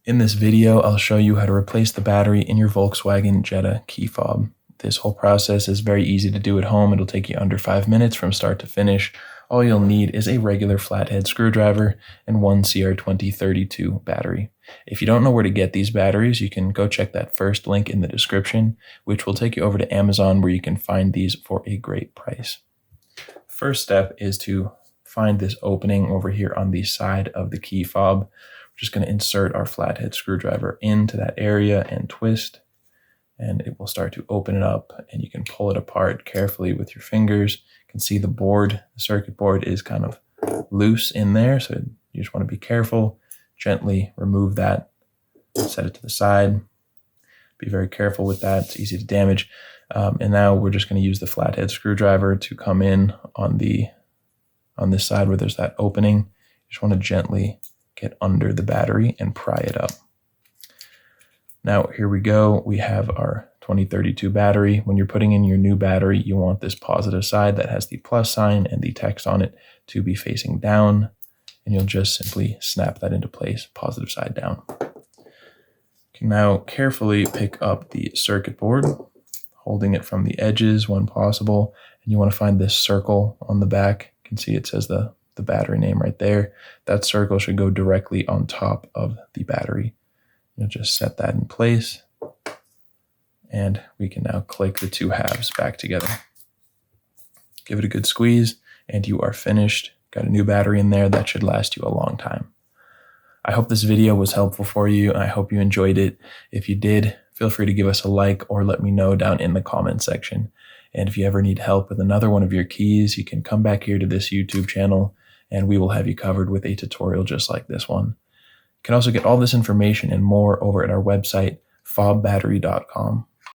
In this video, I'll show you how to replace the battery in your Volkswagen Jetta key fob. This whole process is very easy to do at home. It'll take you under 5 minutes from start to finish. All you'll need is a regular flathead screwdriver and one CR2032 battery. If you don't know where to get these batteries, you can go check that first link in the description, which will take you over to Amazon where you can find these for a great price. First step is to find this opening over here on the side of the key fob. We're just going to insert our flathead screwdriver into that area and twist, and it will start to open it up, and you can pull it apart carefully with your fingers. You can see the board, the circuit board is kind of loose in there, so you just want to be careful. Gently remove that, set it to the side. Be very careful with that, it's easy to damage. And now we're just going to use the flathead screwdriver to come in on this side where there's that opening. You just want to gently get under the battery and pry it up. Now here we go. We have our 2032 battery. When you're putting in your new battery, you want this positive side that has the plus sign and the text on it to be facing down, and you'll just simply snap that into place, positive side down. You can now carefully pick up the circuit board, holding it from the edges when possible, and you want to find this circle on the back. You can see it says the battery name right there. That circle should go directly on top of the battery. You'll just set that in place, and we can now click the two halves back together. Give it a good squeeze, and you are finished. Got a new battery in there that should last you a long time. I hope this video was helpful for you. I hope you enjoyed it. If you did, feel free to give us a like or let me know down in the comment section. And if you ever need help with another one of your keys, you can come back here to this YouTube channel and we will have you covered with a tutorial just like this one. You can also get all this information and more over at our website, FobBattery.com.